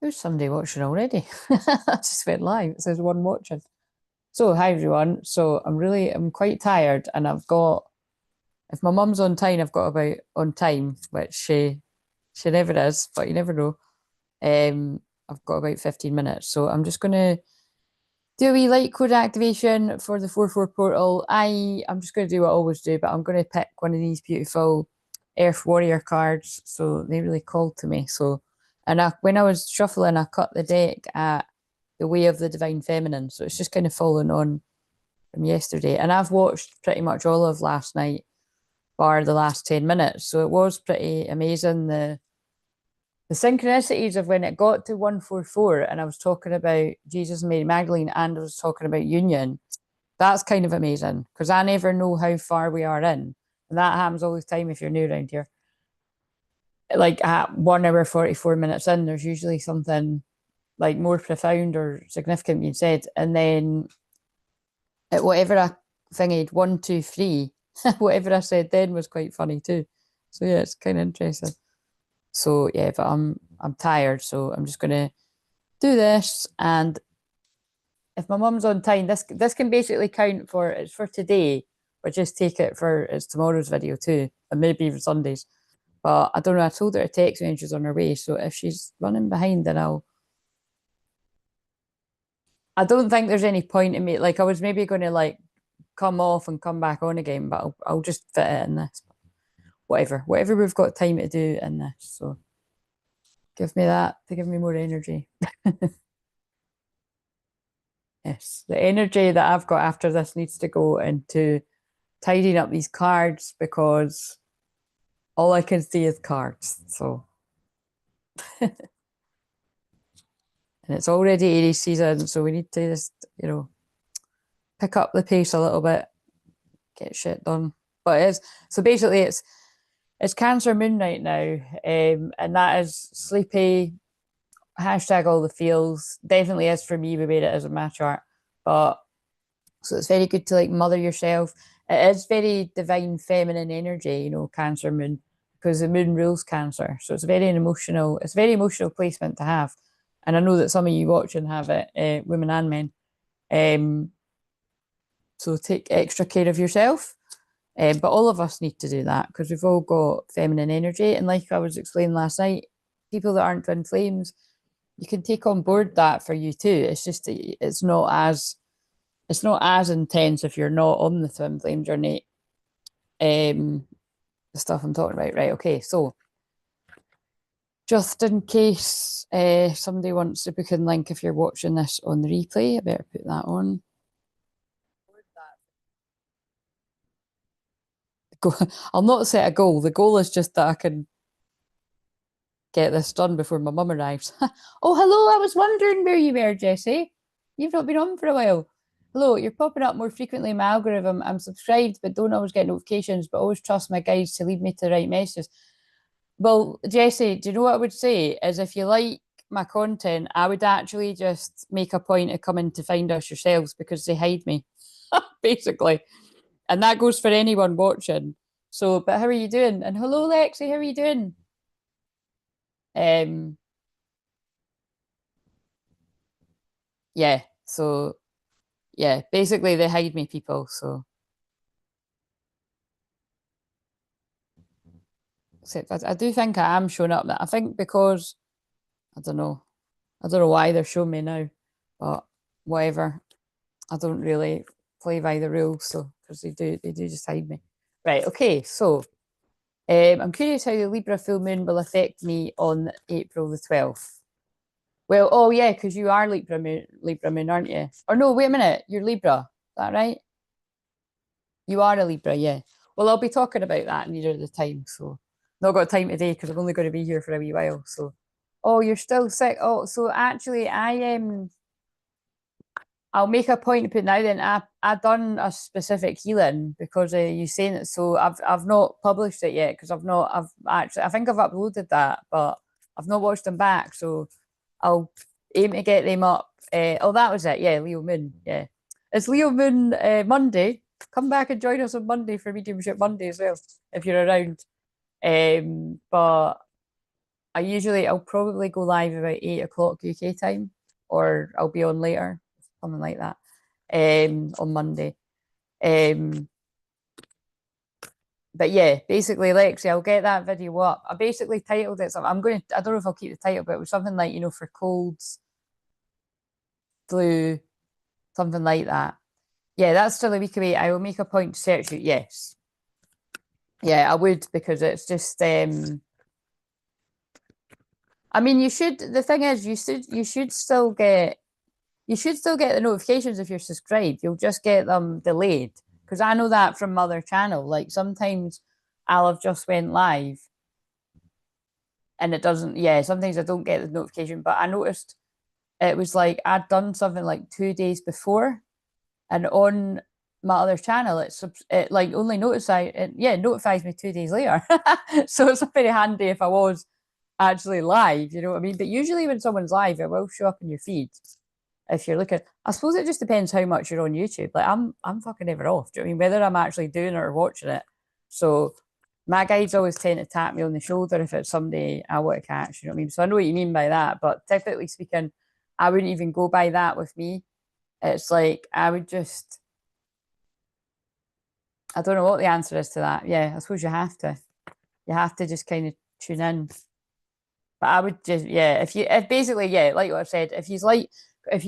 There's somebody watching already. I just went live. It says one watching. So hi everyone. So I'm quite tired, and I've got, if my mum's on time, I've got about on time, which she never is, but you never know. I've got about 15 minutes. So I'm just gonna do a wee Lightcode activation for the 4/4 portal. I'm just gonna do what I always do, but I'm gonna pick one of these beautiful Earth Warrior cards. So they really called to me. So when I was shuffling, I cut the deck at the Way of the Divine Feminine. So it's just kind of following on from yesterday. And I've watched pretty much all of last night, bar the last 10 minutes. So it was pretty amazing. The synchronicities of when it got to 144 and I was talking about Jesus and Mary Magdalene and I was talking about union, that's kind of amazing because I never know how far we are in. And that happens all the time if you're new around here. Like at 1 hour 44 minutes in, there's usually something like more profound or significant being said. And then at whatever I thingied, 1, 2, 3, whatever I said then was quite funny too. So yeah, it's kind of interesting. So yeah, but I'm tired, so I'm just gonna do this. And if my mum's on time, this can basically count for, it's for today, but just take it for it's tomorrow's video too, and maybe even Sundays. But I don't know, I told her to text me when she's on her way, so if she's running behind, then I don't think there's any point in me, like I was maybe going to like come off and come back on again, but I'll just fit it in this. Whatever we've got time to do in this, so give me that to give me more energy. Yes, the energy that I've got after this needs to go into tidying up these cards because all I can see is cards. So, and it's already Aries season, so we need to just, pick up the pace a little bit, get shit done. But so basically it's Cancer moon right now, and that is sleepy. Hashtag all the feels. Definitely is for me. We made it as a my chart, but so it's very good to like mother yourself. It is very divine feminine energy, Cancer moon, because the moon rules Cancer. So it's a very emotional placement to have. And I know that some of you watching have it, women and men. So take extra care of yourself. But all of us need to do that because we've all got feminine energy. And like I was explaining last night, people that aren't twin flames, you can take on board that for you too. It's just it's not as intense if you're not on the twin flame journey. The stuff I'm talking about, right? Okay, so just in case somebody wants to book in link, if you're watching this on the replay, I better put that on. I'll not set a goal. The goal is just that I can get this done before my mum arrives. Oh, hello. I was wondering where you were, Jessie. You've not been on for a while. Hello, you're popping up more frequently in my algorithm. I'm subscribed, but don't always get notifications, but always trust my guides to lead me to the right messages. Well, Jessie, do you know what I would say? Is if you like my content, I would actually just make a point of coming to find us yourselves because they hide me, basically. And that goes for anyone watching. So, but how are you doing? And hello, Lexi, how are you doing? Yeah, so yeah, basically they hide me, people. So except I do think I am showing up. I think because I don't know why they're showing me now, but whatever. I don't really play by the rules, so because they do just hide me. Right, okay, so I'm curious how the Libra full moon will affect me on April the 12th. Well, oh yeah, because you are Libra moon, aren't you? Or no, wait a minute, you're Libra, is that right? You are a Libra, yeah. Well, I'll be talking about that near the time, so not got time today because I'm only going to be here for a wee while. So, oh, you're still sick. Oh, so actually, I'll make a point to put now. Then I done a specific healing because you saying it. So I've not published it yet because I think I've uploaded that, but I've not watched them back. So I'll aim to get them up. Oh, that was it. Yeah, Leo Moon. Yeah, it's Leo Moon Monday. Come back and join us on Monday for Mediumship Monday as well if you're around. But I'll probably go live about 8 o'clock UK time, or I'll be on later, something like that, on Monday. But yeah, basically, Lexi, I'll get that video up. I basically titled it something. I don't know if I'll keep the title, but it was something like, for colds, flu, something like that. Yeah, that's still a week away. I will make a point to search it. Yes. Yeah, I would, because it's just I mean, you should, the thing is, you should still get the notifications if you're subscribed. You'll just get them delayed. Because I know that from other channel. Like sometimes I'll have just went live and it doesn't, sometimes I don't get the notification, but I noticed it was like I'd done something like 2 days before, and on my other channel, it like only notifies me 2 days later. So it's very handy if I was actually live, you know what I mean? But usually when someone's live, it will show up in your feed. If you're looking, I suppose it just depends how much you're on YouTube. Like I'm fucking never off. Do you know what I mean? Whether I'm actually doing it or watching it. So my guides always tend to tap me on the shoulder if it's somebody I want to catch. You know what I mean? So I know what you mean by that. But typically speaking, I wouldn't even go by that with me. It's like I would just, I don't know what the answer is to that. Yeah, I suppose you have to. You have to just kind of tune in. But I would just, if basically, like what I said, if you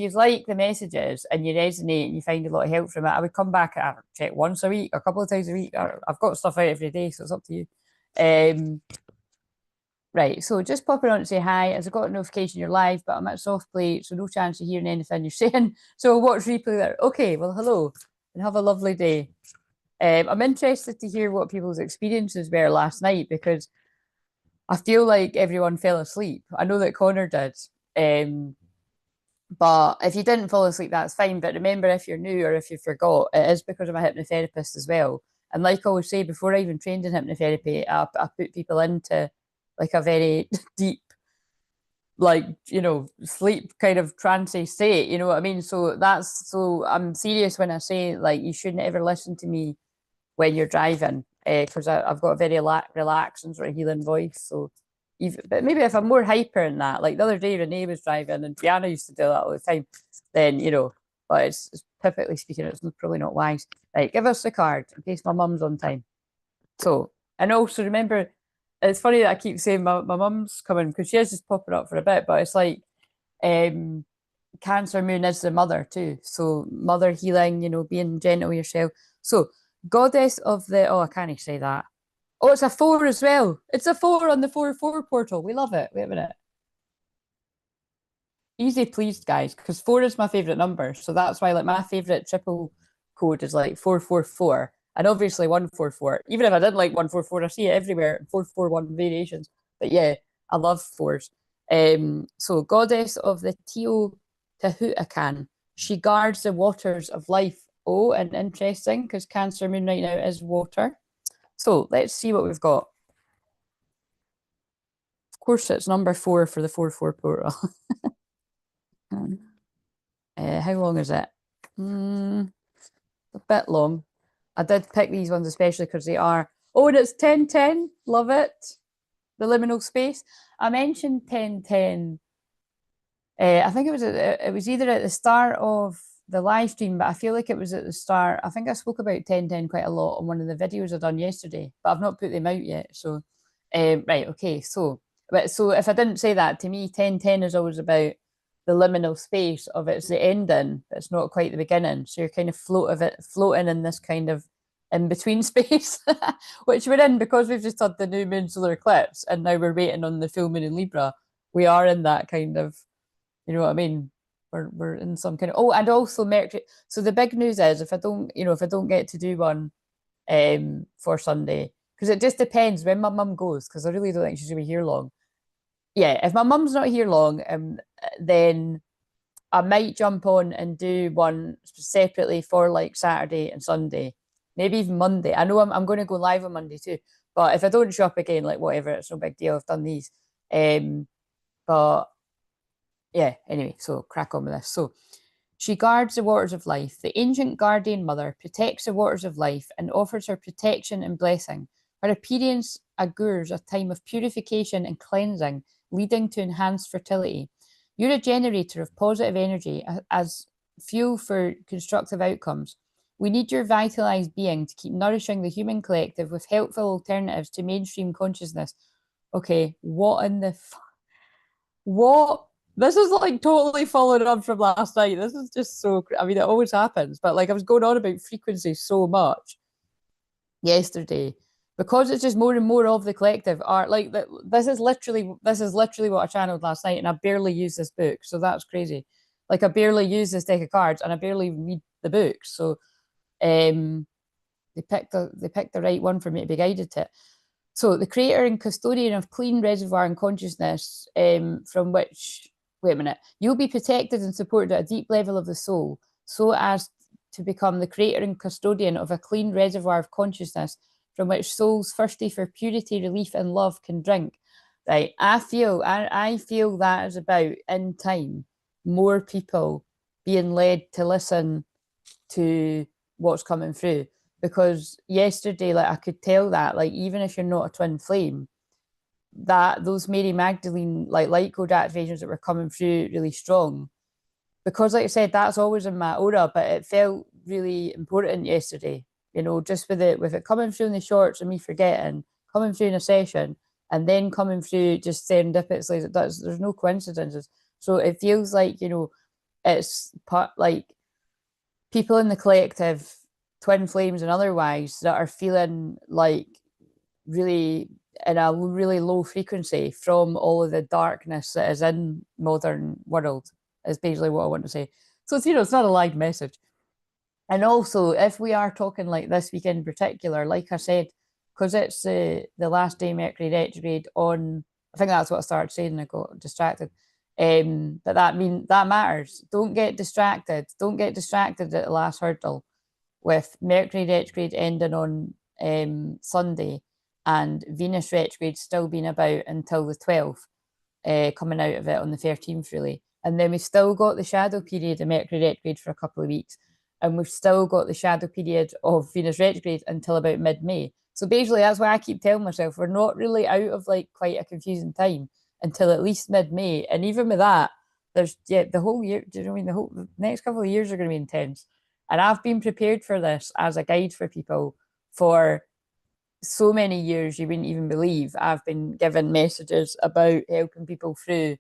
like the messages and you resonate and you find a lot of help from it, I would come back and check once a week, a couple of times a week. I've got stuff out every day, so it's up to you. Right, so just popping on to say hi. As I got a notification you're live, but I'm at soft play, so no chance of hearing anything you're saying. So I'll watch replay there. Okay, well, hello, and have a lovely day. I'm interested to hear what people's experiences were last night, because I feel like everyone fell asleep. I know that Connor did. But if you didn't fall asleep, that's fine. But remember, if you're new or if you forgot, it is because I'm a hypnotherapist as well. And like I always say, before I even trained in hypnotherapy, I put people into like a very deep, like, sleep kind of trancey state, you know what I mean? So I'm serious when I say, like, you shouldn't ever listen to me when you're driving, because I've got a very relaxed and sort of healing voice. So but maybe if I'm more hyper in that, like the other day Renee was driving and Brianna used to do that all the time, then, but it's typically speaking, it's probably not wise. Right, give us the card in case my mum's on time. So, and also remember, it's funny that I keep saying my mum's coming, because she is just popping up for a bit, but it's like Cancer moon is the mother too. So mother healing, being gentle with yourself. So goddess of the, I can't say that. Oh, it's a 4 as well. It's a 4 on the 4/4 portal. We love it. Wait a minute. Easy pleased, guys, because 4 is my favourite number. So that's why, like, my favourite triple code is like 444. And obviously 144. Even if I didn't like 144, I see it everywhere. 441 variations. But yeah, I love 4s. So goddess of the Teotihuacan. She guards the waters of life. Oh, and interesting, because Cancer moon right now is water. So let's see what we've got. Of course, it's number 4 for the 4/4 portal. How long is it? A bit long. I did pick these ones especially because they are. Oh, and it's 1010. Love it. The liminal space. I mentioned 1010. I think it was either at the start of the live stream, but I feel like it was at the start. I think I spoke about 1010 quite a lot on one of the videos I done yesterday, but I've not put them out yet. So, right, okay. So if I didn't say that, to me, 1010 is always about the liminal space of it's the ending, but it's not quite the beginning. So you're kind of floating in this kind of in between space, which we're in because we've just had the new moon solar eclipse, and now we're waiting on the full moon in Libra. We are in that kind of, you know what I mean? We're in some kind of, and also Mercury. So the big news is if I don't get to do one for Sunday, because it just depends when my mum goes, because I really don't think she's gonna be here long. Yeah, if my mum's not here long, then I might jump on and do one separately for like Saturday and Sunday, maybe even Monday. I know I'm going to go live on Monday too, but if I don't show up again, like whatever, it's no big deal. I've done these, but yeah, anyway, so crack on with this. So she guards the waters of life. The ancient guardian mother protects the waters of life and offers her protection and blessing. Her appearance Augurs a time of purification and cleansing, leading to enhanced fertility. You're a generator of positive energy as fuel for constructive outcomes. We need your vitalized being to keep nourishing the human collective with helpful alternatives to mainstream consciousness. Okay, what in the what? This is like totally following on from last night. This is just so, I mean, it always happens, but like I was going on about frequency so much yesterday because it's just more and more of the collective are like this is literally what I channeled last night, and I barely use this book, so that's crazy. Like I barely use this deck of cards, and I barely read the book, so they picked the right one for me to be guided to. So the creator and custodian of clean reservoir and consciousness, from which, wait a minute, you'll be protected and supported at a deep level of the soul, so as to become the creator and custodian of a clean reservoir of consciousness from which souls thirsty for purity, relief, and love can drink. Right, I feel that is about, in time, more people being led to listen to what's coming through. Because yesterday, like I could tell that, like even if you're not a twin flame, that those Mary Magdalene like Lightcode activations that were coming through really strong. Because like I said, that's always in my aura, but it felt really important yesterday. You know, just with it coming through in the shorts and me forgetting, coming through in a session, and then coming through just serendipitously. There's no coincidences. So it feels like, you know, it's part like people in the collective, twin flames and otherwise, that are feeling like really in a really low frequency from all of the darkness that is in modern world, is basically what I want to say. So it's, you know, it's not a live message. And also, if we are talking like this week in particular, like I said, because it's the last day Mercury retrograde on, I think that's what I started saying and I got distracted. That matters. Don't get distracted. Don't get distracted at the last hurdle with Mercury retrograde ending on Sunday and Venus retrograde still being about until the 12th, coming out of it on the 13th, really. And then we've still got the shadow period of Mercury retrograde for a couple of weeks. And we've still got the shadow period of Venus retrograde until about mid-May. So basically, that's why I keep telling myself we're not really out of like quite a confusing time until at least mid-May. And even with that, there's the whole year, do you know what I mean? The next couple of years are going to be intense. And I've been prepared for this as a guide for people for so many years, you wouldn't even believe. I've been given messages about helping people through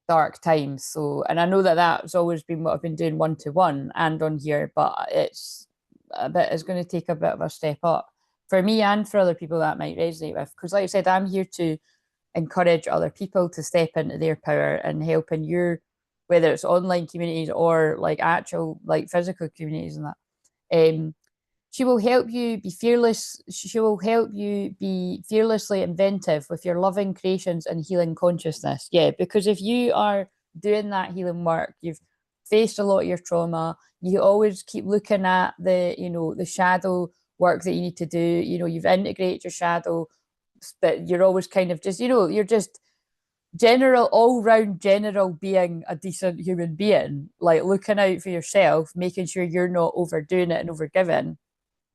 dark times. So, and I know that that's always been what I've been doing one-to-one and on here, but it's going to take a bit of a step up for me and for other people that might resonate with. Because like I said, I'm here to encourage other people to step into their power and help in your, whether it's online communities or like actual like physical communities and that. She will help you be fearless. She will help you be fearlessly inventive with your loving creations and healing consciousness. Yeah, because if you are doing that healing work, you've faced a lot of your trauma. You always keep looking at the, you know, the shadow work that you need to do. You know, you've integrated your shadow, but you're always kind of just, you know, you're just general, all-round general being a decent human being, like looking out for yourself, making sure you're not overdoing it and overgiving.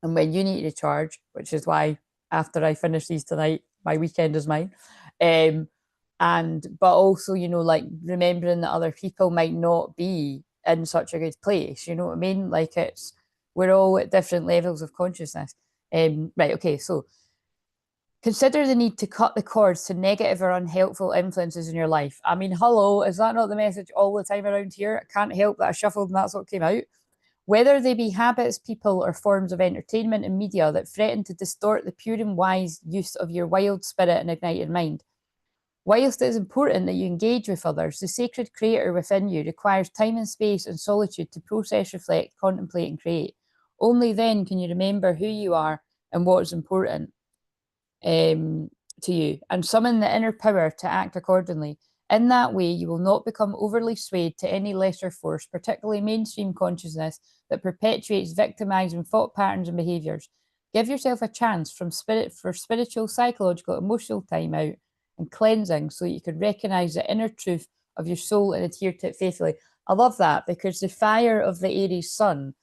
And when you need to recharge, which is why after I finish these tonight, my weekend is mine. But also, you know, like remembering that other people might not be in such a good place. You know what I mean? Like we're all at different levels of consciousness. Right, okay, so consider the need to cut the cords to negative or unhelpful influences in your life. I mean, hello, is that not the message all the time around here? I can't help that I shuffled and that's what came out. Whether they be habits, people, or forms of entertainment and media that threaten to distort the pure and wise use of your wild spirit and ignited mind. Whilst it is important that you engage with others, the sacred creator within you requires time and space and solitude to process, reflect, contemplate, and create. Only then can you remember who you are and what is important to you, and summon the inner power to act accordingly. In that way, you will not become overly swayed to any lesser force, particularly mainstream consciousness that perpetuates victimizing thought patterns and behaviors. Give yourself a chance for spiritual, psychological, emotional time out and cleansing so you can recognize the inner truth of your soul and adhere to it faithfully. I love that because the fire of the Aries sun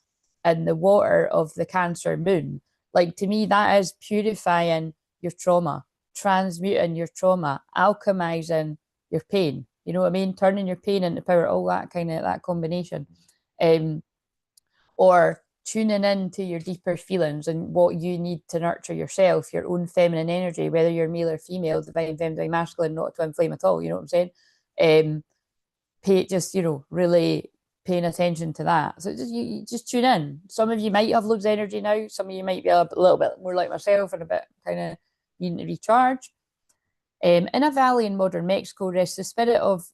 and the water of the Cancer moon, like to me, that is purifying your trauma. transmuting your trauma, alchemizing your pain. You know what I mean? Turning your pain into power, all that kind of, that combination. Or tuning into your deeper feelings and what you need to nurture yourself, your own feminine energy, whether you're male or female, divine, feminine, divine, masculine, not a twin flame at all. You know what I'm saying? Just, you know, really paying attention to that. So you just tune in. Some of you might have loads of energy now. Some of you might be a little bit more like myself and a bit kind of needing to recharge. In a valley in modern Mexico rests the spirit of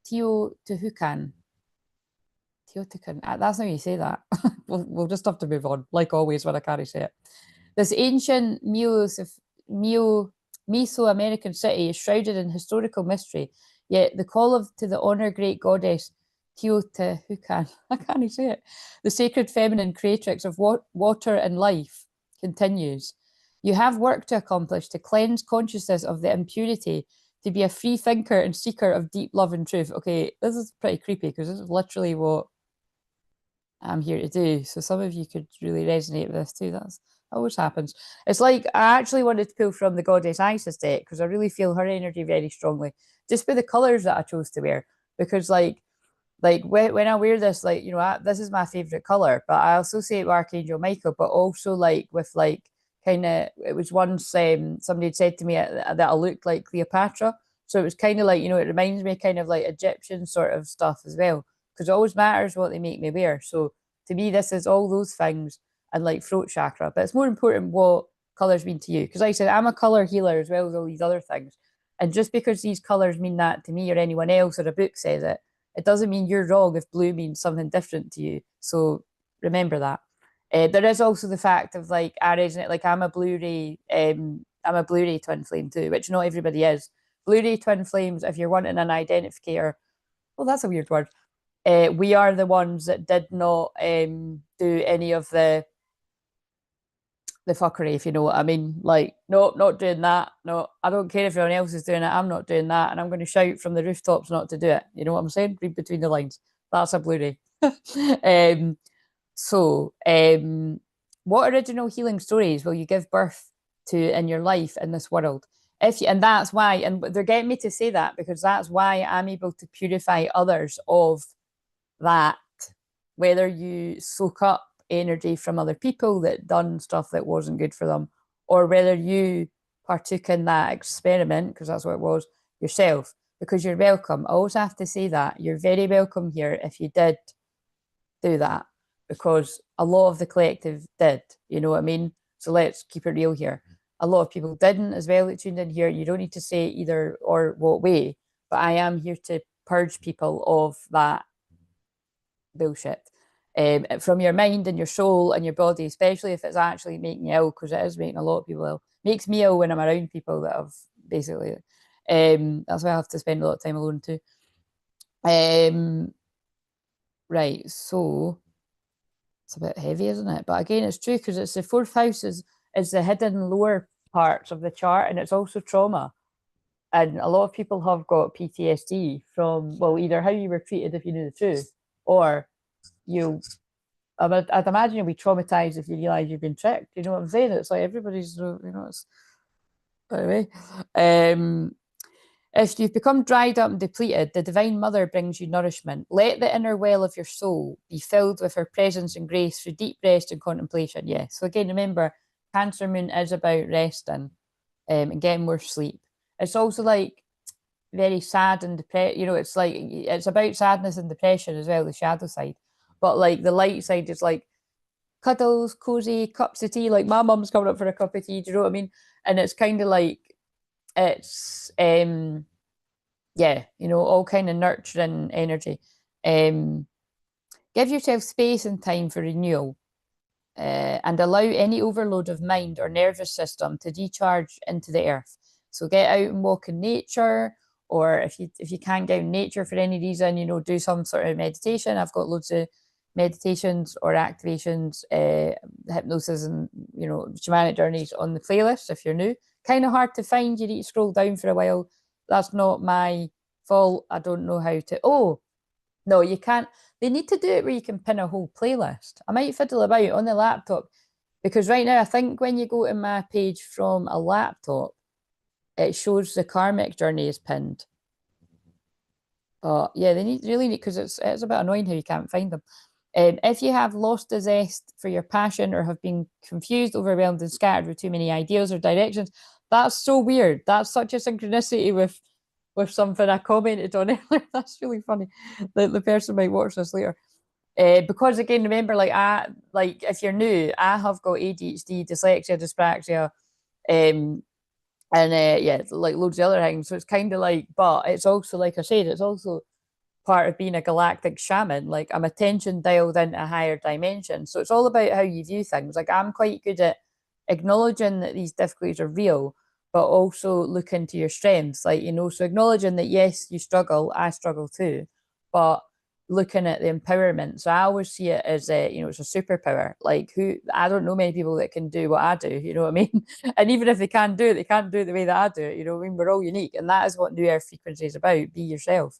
Teotihuacan. Teotihuacan. That's how you say that. we'll just have to move on, like always when I can't say it. This ancient Mesoamerican city is shrouded in historical mystery, yet the call to the honor great goddess Teotihuacan, I can't say it, the sacred feminine creatrix of water and life, continues. You have work to accomplish to cleanse consciousness of the impurity, to be a free thinker and seeker of deep love and truth. Okay, this is pretty creepy because this is literally what I'm here to do. So some of you could really resonate with this too. That always happens. It's like I actually wanted to pull from the Goddess Isis deck because I really feel her energy very strongly, just by the colours that I chose to wear. Because like when I wear this, like, you know, this is my favourite colour, but I associate with Archangel Michael, but also like with like kind of, it was once somebody had said to me that I looked like Cleopatra. So it was kind of like, you know, it reminds me kind of like Egyptian sort of stuff as well, because it always matters what they make me wear. So to me, this is all those things and like throat chakra, but it's more important what colours mean to you. Because like I said, I'm a colour healer as well as all these other things. And just because these colours mean that to me or anyone else or a book says it, it doesn't mean you're wrong if blue means something different to you. So remember that. There is also the fact of like I resonate, like I'm a Blu-ray twin flame too, which not everybody is. Blu-ray twin flames, if you're wanting an identifier, well, that's a weird word. We are the ones that did not do any of the fuckery, if you know what I mean. Like, no, not doing that. No, I don't care if anyone else is doing it. I'm not doing that. And I'm going to shout from the rooftops not to do it. You know what I'm saying? Read between the lines. That's a Blu-ray. What original healing stories will you give birth to in your life in this world? And that's why, and they're getting me to say that because that's why I'm able to purify others of that, whether you soak up energy from other people that done stuff that wasn't good for them, or whether you partook in that experiment, because that's what it was, yourself, because you're welcome. I always have to say that. You're very welcome here if you did do that, because a lot of the collective did, you know what I mean? So let's keep it real here. A lot of people didn't as well that tuned in here. You don't need to say either or what way, but I am here to purge people of that bullshit from your mind and your soul and your body, especially if it's actually making you ill, because it is making a lot of people ill. Makes me ill when I'm around people that have basically that's why I have to spend a lot of time alone too. Right, so it's a bit heavy, isn't it? But again, it's true, because it's the fourth house is the hidden lower parts of the chart, and it's also trauma. And a lot of people have got PTSD from, well, either how you were treated if you knew the truth, or I'd imagine you'll be traumatized if you realize you've been tricked. You know what I'm saying? It's like everybody's, you know, it's anyway. If you've become dried up and depleted, the Divine Mother brings you nourishment. Let the inner well of your soul be filled with her presence and grace through deep rest and contemplation. Yeah. So again, remember, Cancer Moon is about resting and getting more sleep. It's also like very sad and depressed. You know, it's like it's about sadness and depression as well, the shadow side. But like the light side is like cuddles, cozy, cups of tea. Like my mum's coming up for a cup of tea. Do you know what I mean? And it's kind of like it's yeah, you know, all kind of nurturing energy. Give yourself space and time for renewal, and allow any overload of mind or nervous system to decharge into the earth. So get out and walk in nature, or if you can't get in nature for any reason, you know, do some sort of meditation. I've got loads of meditations or activations, hypnosis, and, you know, shamanic journeys on the playlist if you're new. Kind of hard to find. You need to scroll down for a while. That's not my fault. I don't know how to. Oh, no, you can't. They need to do it where you can pin a whole playlist. I might fiddle about on the laptop, because right now I think when you go to my page from a laptop, it shows the karmic journey is pinned. Yeah, they really need, because it's a bit annoying how you can't find them. If you have lost the zest for your passion or have been confused, overwhelmed, and scattered with too many ideas or directions, that's so weird. That's such a synchronicity with something I commented on earlier. That's really funny. The person might watch this later. Because again, remember, like if you're new, I have got ADHD, dyslexia, dyspraxia, and yeah, like loads of other things. So it's kind of like, but it's also, like I said, it's also part of being a galactic shaman. Like I'm attention dialed into a higher dimension. So it's all about how you view things. Like I'm quite good at acknowledging that these difficulties are real, but also look into your strengths. Like, so acknowledging that yes, you struggle, I struggle too, but looking at the empowerment. So I always see it as it's a superpower. Like I don't know many people that can do what I do, you know what I mean? And even if they can do it, they can't do it the way that I do it, you know what I mean? We're all unique. And that is what New Earth Frequency is about. Be yourself.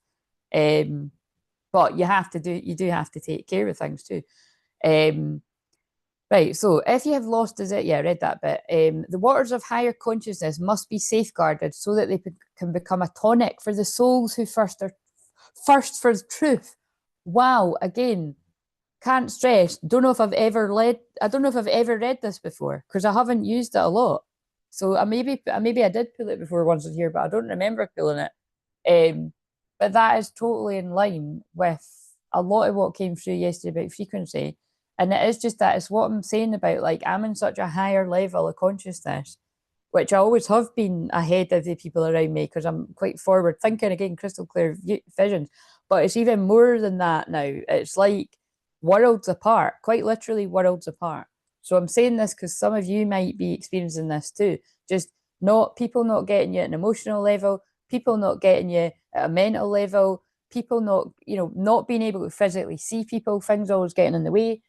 But you do have to take care of things too. Right, so if you have lost, I read that bit. The waters of higher consciousness must be safeguarded so that they can become a tonic for the souls who thirst for the truth. Wow, again, can't stress. Don't know if I've ever read this before because I haven't used it a lot. So maybe I did pull it before once in here, but I don't remember pulling it. But that is totally in line with a lot of what came through yesterday about frequency. And it is just that it's what I'm saying about, like, I'm in such a higher level of consciousness, which I always have been ahead of the people around me because I'm quite forward thinking, again, crystal clear visions. But it's even more than that now. It's like worlds apart, quite literally worlds apart. So I'm saying this because some of you might be experiencing this too. Just people not getting you at an emotional level, people not getting you at a mental level, people not being able to physically see people, things always getting in the way.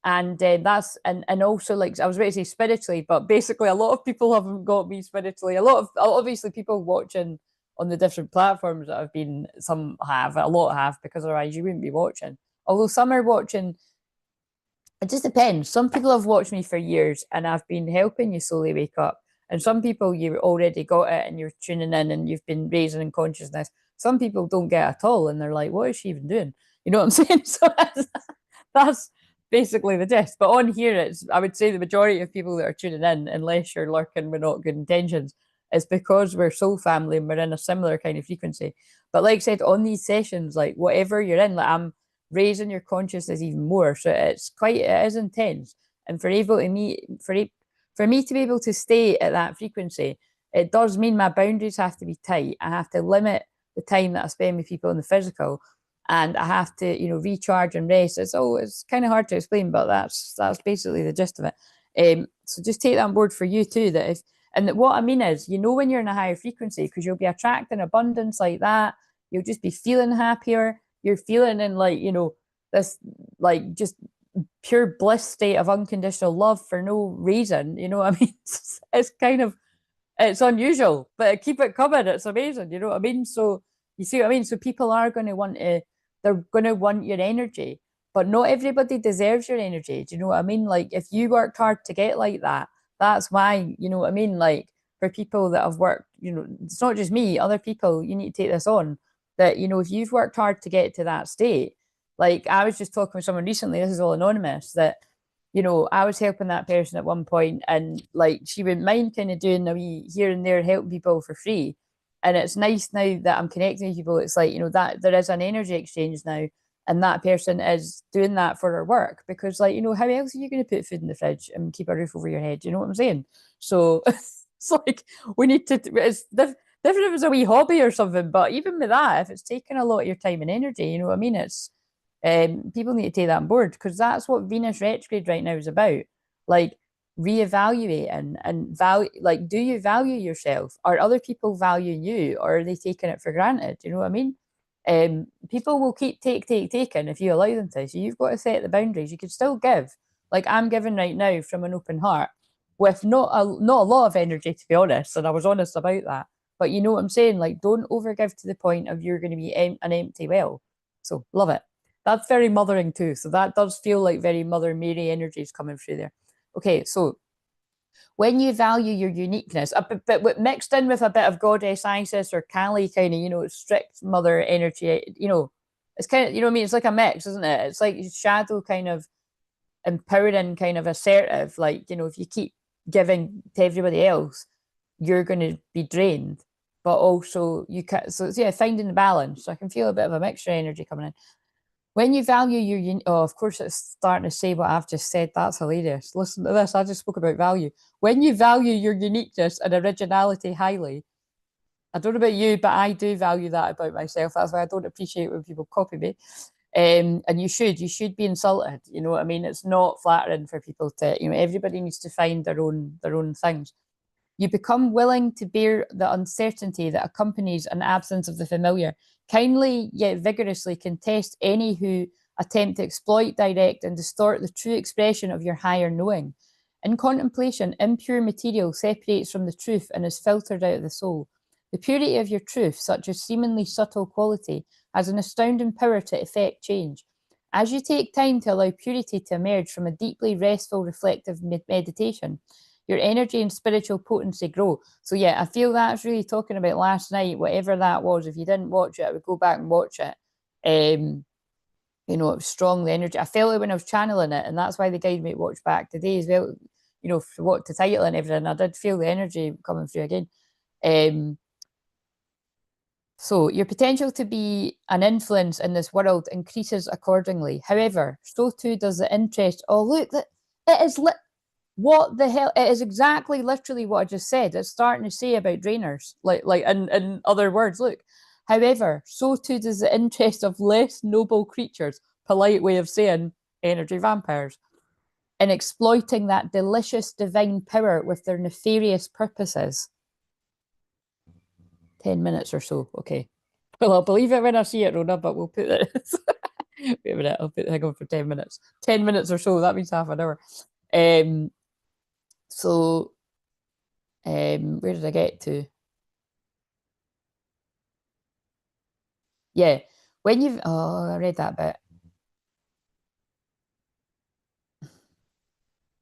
And that's and also, like I was ready to say spiritually, but basically a lot of people haven't got me spiritually. A lot of obviously people watching on the different platforms that have been, some have, a lot have, because otherwise you wouldn't be watching. Although some are watching, it just depends. Some people have watched me for years and I've been helping you slowly wake up. And some people, you already got it and you're tuning in and you've been raising in consciousness. Some people don't get it at all and they're like, what is she even doing? You know what I'm saying? So that's basically the gist. But on here, I would say the majority of people that are tuning in, unless you're lurking with not good intentions, is because we're soul family and we're in a similar kind of frequency. But like I said, on these sessions, like whatever you're in, like I'm raising your consciousness even more. So it is intense. And for me to be able to stay at that frequency, it does mean my boundaries have to be tight. I have to limit the time that I spend with people in the physical, and I have to, recharge and rest. It's kind of hard to explain, but that's basically the gist of it. So just take that on board for you too. What I mean is, when you're in a higher frequency, because you'll be attracting abundance like that, you'll just be feeling happier. You're feeling in this just pure bliss state of unconditional love for no reason. You know what I mean? It's unusual, but keep it coming. It's amazing. You know what I mean? So you see what I mean? So people are going to they're going to want your energy, but not everybody deserves your energy. Do you know what I mean? Like if you worked hard to get like that, that's why, you know what I mean? Like for people that have worked, it's not just me, other people, you need to take this on, that, if you've worked hard to get to that state, like I was just talking with someone recently, this is all anonymous, that, I was helping that person at one point and like she wouldn't mind kind of doing a wee here and there, helping people for free. And it's nice now that I'm connecting with people. It's like, that there is an energy exchange now. And that person is doing that for her work because, like, how else are you going to put food in the fridge and keep a roof over your head? You know what I'm saying? So it's like we need to, it's different if it was a wee hobby or something. But even with that, if it's taking a lot of your time and energy, you know what I mean? It's, people need to take that on board because that's what Venus retrograde right now is about. Like, reevaluating and value, like, do you value yourself? Are other people valuing you, or are they taking it for granted? You know what I mean? People will keep taking if you allow them to. So you've got to set the boundaries. You can still give, like I'm giving right now from an open heart, with not a lot of energy, to be honest. And I was honest about that. But you know what I'm saying? Like, don't overgive to the point of you're going to be an empty well. So love it. That's very mothering too. So that does feel like very Mother Mary energies coming through there. Okay, so When you value your uniqueness, but mixed in with a bit of goddess Isis or Kali kind of, you know, strict mother energy, you know, it's kind of, you know what I mean? It's like a mix, isn't it? It's like shadow kind of empowering, kind of assertive. Like, you know, if you keep giving to everybody else, you're going to be drained. But also you can, so yeah, finding the balance. So I can feel a bit of a mixture energy coming in. When you value your, oh, of course, it's starting to say what I've just said. That's hilarious. Listen to this. I just spoke about value. When you value your uniqueness and originality highly, I don't know about you, but I do value that about myself. That's why I don't appreciate when people copy me. And you should be insulted. You know what I mean? It's not flattering for people to, you know, everybody needs to find their own things. You become willing to bear the uncertainty that accompanies an absence of the familiar. Kindly yet vigorously contest any who attempt to exploit, direct, and distort the true expression of your higher knowing. In contemplation, impure material separates from the truth and is filtered out of the soul. The purity of your truth, such a seemingly subtle quality, has an astounding power to effect change. As you take time to allow purity to emerge from a deeply restful, reflective meditation, your energy and spiritual potency grow. So yeah, I feel that's really talking about last night, whatever that was. If you didn't watch it, I would go back and watch it. You know, it was strong, the energy. I felt it when I was channeling it, and that's why they guided me to watch back today as well, you know, for what the title and everything. I did feel the energy coming through again. So your potential to be an influence in this world increases accordingly. However, so too does the interest. Oh, look, that it is what the hell? It is exactly literally what I just said. It's starting to say about drainers, like in other words. Look, however, so too does the interest of less noble creatures, polite way of saying energy vampires, in exploiting that delicious divine power with their nefarious purposes. 10 minutes or so, okay. Well, I'll believe it when I see it, Rona, but we'll put it. Wait a minute, I'll put the thing on for 10 minutes. 10 minutes or so, that means half an hour. So, where did I get to? Yeah, when you've, oh, I read that bit.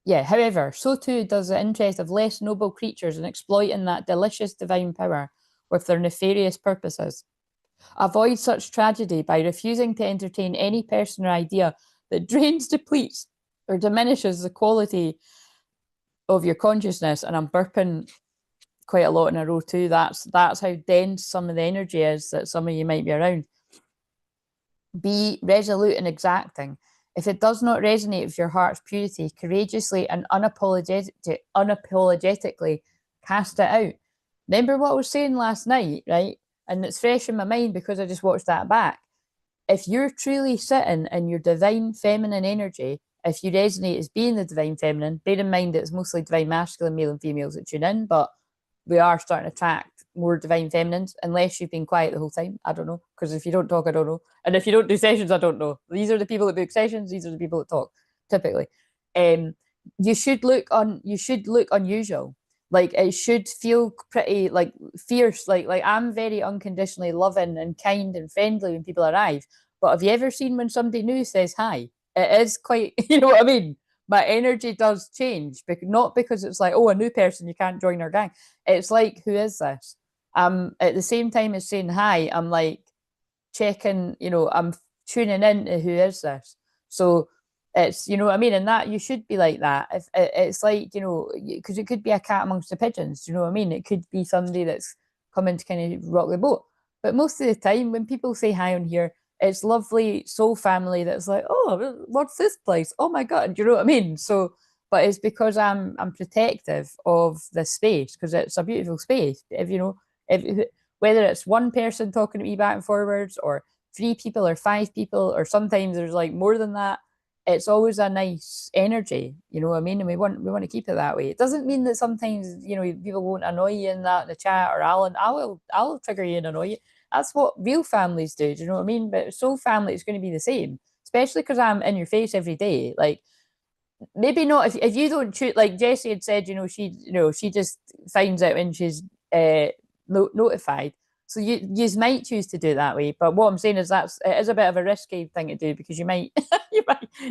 Yeah, however, so too does the interest of less noble creatures in exploiting that delicious divine power with their nefarious purposes. Avoid such tragedy by refusing to entertain any person or idea that drains, depletes, or diminishes the quality of your consciousness. And I'm burping quite a lot in a row too. That's how dense some of the energy is that some of you might be around. Be resolute and exacting. If it does not resonate with your heart's purity, courageously and unapologetically cast it out. Remember what I was saying last night, right? And it's fresh in my mind because I just watched that back. If you're truly sitting in your divine feminine energy, if you resonate as being the divine feminine, bear in mind that it's mostly divine masculine, male and females that tune in, but we are starting to attract more divine feminines, unless you've been quiet the whole time. I don't know, because if you don't talk, I don't know. And if you don't do sessions, I don't know. These are the people that book sessions. These are the people that talk, typically. You should look unusual. Like it should feel pretty like fierce. Like I'm very unconditionally loving and kind and friendly when people arrive. But have you ever seen when somebody new says hi? It is quite, you know what I mean? My energy does change, not because it's like, oh, a new person, you can't join our gang. It's like, who is this? At the same time as saying hi, I'm like checking, you know, I'm tuning in to who is this. So it's, you know what I mean? And that you should be like that. If it's like, you know, because it could be a cat amongst the pigeons, you know what I mean? It could be somebody that's coming to kind of rock the boat. But most of the time, when people say hi on here, it's lovely soul family that's like, oh, what's this place? Oh my God, do you know what I mean? So, but it's because I'm protective of this space because it's a beautiful space. If you know, if whether it's one person talking to me back and forwards, or 3 people, or 5 people, or sometimes there's like more than that, it's always a nice energy. You know what I mean? And we want to keep it that way. It doesn't mean that sometimes, you know, people won't annoy you in the chat, or I'll trigger you and annoy you. That's what real families do. Do you know what I mean? But soul family is going to be the same, especially because I'm in your face every day. Like maybe not if you don't choose. Like Jessie had said, you know, she just finds out when she's notified. So you might choose to do it that way. But what I'm saying is it is a bit of a risky thing to do because you might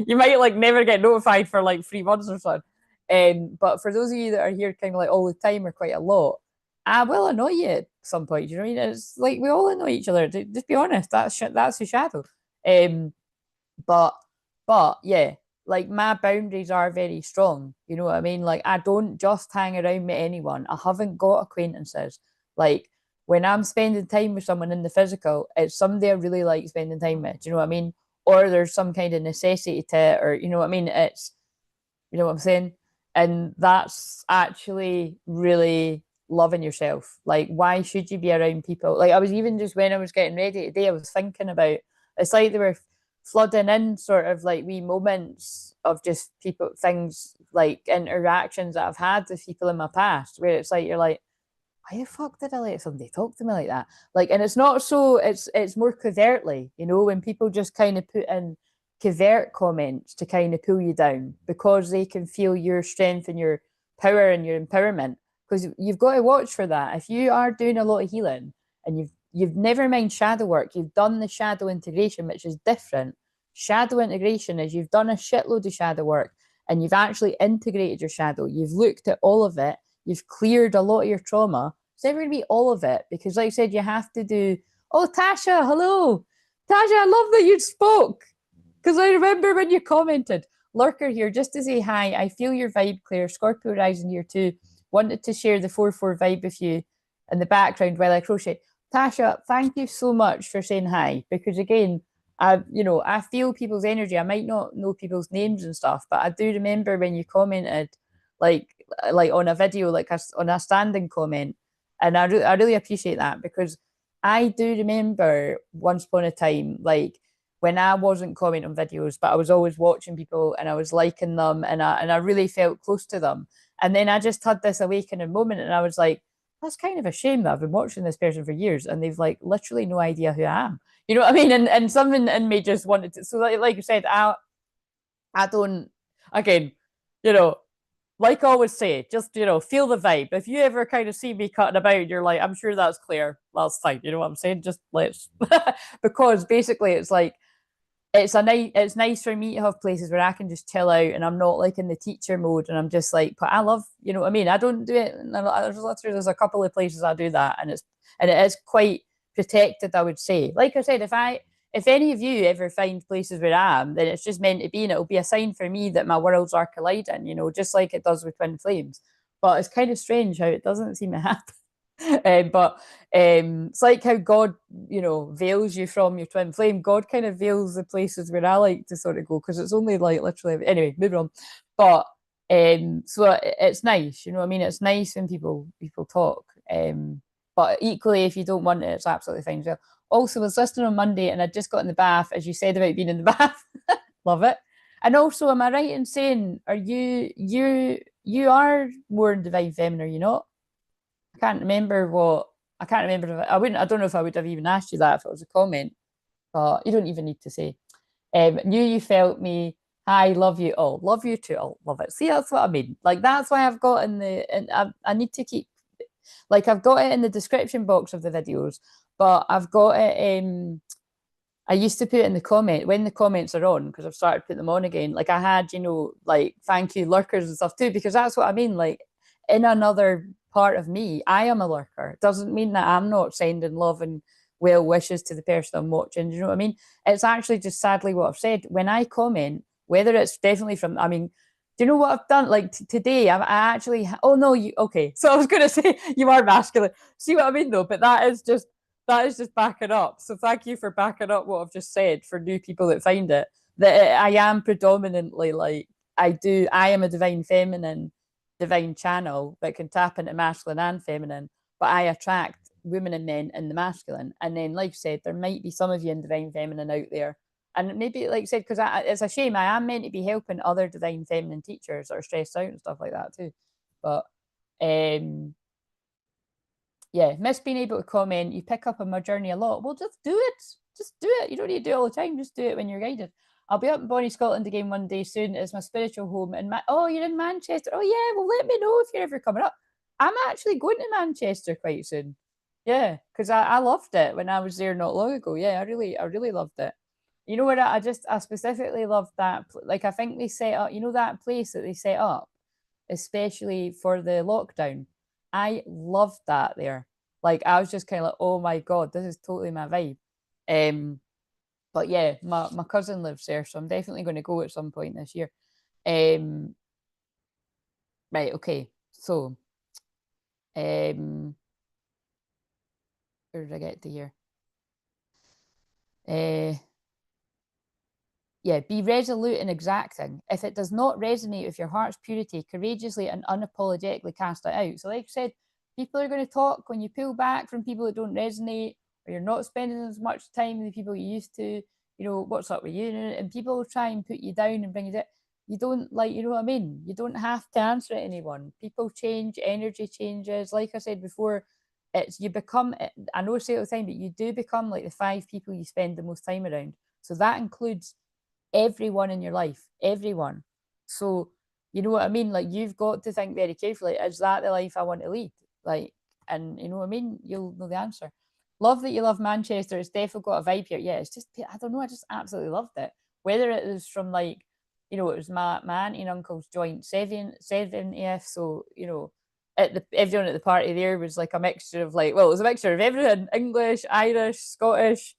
you might like never get notified for like 3 months or something. But for those of you that are here kind of like all the time or quite a lot, I will annoy you at some point. You know what I mean? It's like we all annoy each other. Just be honest. That's the shadow. Um, but yeah, like my boundaries are very strong. You know what I mean? Like I don't just hang around with anyone. I haven't got acquaintances. Like when I'm spending time with someone in the physical, it's somebody I really like spending time with. Do you know what I mean? Or there's some kind of necessity to it, or you know what I mean? It's you know what I'm saying? And that's actually really loving yourself. Like, why should you be around people? Like, I was even just when I was getting ready today, I was thinking about it's like they were flooding in sort of like wee moments of just people, things like interactions that I've had with people in my past where it's like, you're like, why the fuck did I let somebody talk to me like that? Like, and it's not so, it's more covertly, you know, when people just kind of put in covert comments to kind of pull you down because they can feel your strength and your power and your empowerment. Because you've got to watch for that. If you are doing a lot of healing and you've never mind shadow work, you've done the shadow integration, which is different. Shadow integration is you've done a shitload of shadow work and you've actually integrated your shadow. You've looked at all of it. You've cleared a lot of your trauma. It's never going to be all of it because, like I said, you have to do. Oh, Tasha, hello. Tasha, I love that you spoke because I remember when you commented. Lurker here, just to say hi. I feel your vibe, Claire. Scorpio rising here too. Wanted to share the 4/4 vibe with you in the background while I crochet. Tasha, thank you so much for saying hi because again, I feel people's energy. I might not know people's names and stuff, but I do remember when you commented, like on a video, like on a standing comment, and I really appreciate that because I do remember once upon a time, like when I wasn't commenting on videos, but I was always watching people and I was liking them, and I really felt close to them, and then I just had this awakening moment, and I was like, that's kind of a shame that I've been watching this person for years and they've like literally no idea who I am. You know what I mean? And something in me just wanted to. So like you said, I don't. Again, you know, like I always say, just feel the vibe. If you ever kind of see me cutting about, you're like, I'm sure that's clear. That's fine. You know what I'm saying? Just let's because basically it's like it's nice for me to have places where I can just chill out and I'm not like in the teacher mode and I'm just like, but I love, you know what I mean? I don't do it. There's a couple of places I do that and it is quite protected, I would say. Like I said, if any of you ever find places where I am, then it's just meant to be and it'll be a sign for me that my worlds are colliding, just like it does with twin flames. But it's kind of strange how it doesn't seem to happen. But it's like how God, veils you from your twin flame. God kind of veils the places where I like to sort of go because it's only like literally anyway, moving on. But so it's nice, you know what I mean? It's nice when people talk. But equally, if you don't want it, it's absolutely fine as well. Also, I was listening on Monday and I just got in the bath, as you said about being in the bath. Love it. And also, am I right in saying, are you are more in divine feminine, are you not? I can't remember what I can't remember if I don't know if I would have even asked you that if it was a comment, but you don't even need to say. Knew you felt me. Hi, love you all. Love you too. I'll love it. See, that's what I mean. Like that's why I've got in the and I need to keep like I've got it in the description box of the videos, but I've got it I used to put it in the comment when the comments are on because I've started putting them on again. Like I had, like thank you lurkers and stuff too, because that's what I mean. Like in another part of me, I am a lurker. It doesn't mean that I'm not sending love and well wishes to the person I'm watching. Do you know what I mean? It's actually just sadly what I've said. When I comment, whether it's definitely from, do you know what I've done? Like today, I actually, oh no, okay. So I was going to say you are masculine. See what I mean though? But that is just backing up. So thank you for backing up what I've just said for new people that find it. That I am predominantly like, I am a divine feminine divine channel that can tap into masculine and feminine, but I attract women and men in the masculine. And then, like I said, there might be some of you in divine feminine out there. And maybe, like I said, because it's a shame, I am meant to be helping other divine feminine teachers that are stressed out and stuff like that too. But yeah, miss being able to comment. You pick up on my journey a lot. Well, just do it. Just do it. You don't need to do it all the time. Just do it when you're guided. I'll be up in Bonnie, Scotland again one day soon. It's my spiritual home. And oh, you're in Manchester. Oh yeah, well let me know if you're ever coming up. I'm actually going to Manchester quite soon. Yeah, because I loved it when I was there not long ago. Yeah, I really loved it. You know what? I specifically loved that. Like I think they set up. You know that place that they set up. especially for the lockdown. I loved that there. Like I was just kind of like, oh my God, this is totally my vibe. But yeah, my cousin lives there, so I'm definitely going to go at some point this year. Right, okay. So where did I get to here? Yeah, be resolute and exacting. If it does not resonate with your heart's purity, courageously and unapologetically cast it out. So, like I said, people are going to talk when you pull back from people that don't resonate, or you're not spending as much time with the people you used to. You know, what's up with you? And people will try and put you down and bring you down. You don't like, you know what I mean? You don't have to answer to anyone. People change, energy changes. Like I said before, it's you become, I know I say it all the time, but you do become like the 5 people you spend the most time around. So that includes everyone in your life, everyone. So, you know what I mean? Like, you've got to think very carefully, is that the life I want to lead? Like, and you know what I mean? You'll know the answer. Love that you love Manchester. It's definitely got a vibe here. Yeah, it's just, I don't know, I just absolutely loved it. Whether it was from like, you know, it was my auntie and uncle's joint 70th. So, you know, everyone at the party there was like a mixture of like, well, it was a mixture of everything: English, Irish, Scottish,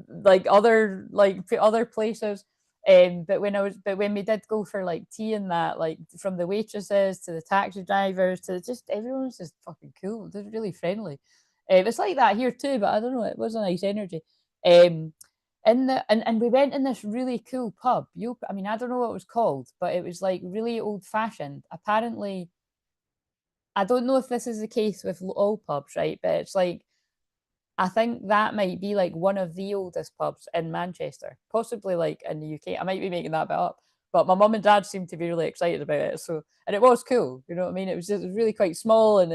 like other places. But when we did go for like tea and that, like from the waitresses to the taxi drivers to just everyone was just fucking cool. They're really friendly. It's like that here too, but I don't know. It was a nice energy. And we went in this really cool pub. I mean, I don't know what it was called, but it was like really old fashioned. Apparently, I don't know if this is the case with all pubs, right? But it's like, I think that might be like one of the oldest pubs in Manchester, possibly like in the UK. I might be making that bit up, but my mum and dad seemed to be really excited about it. So, and it was cool, you know what I mean? It was really quite small, and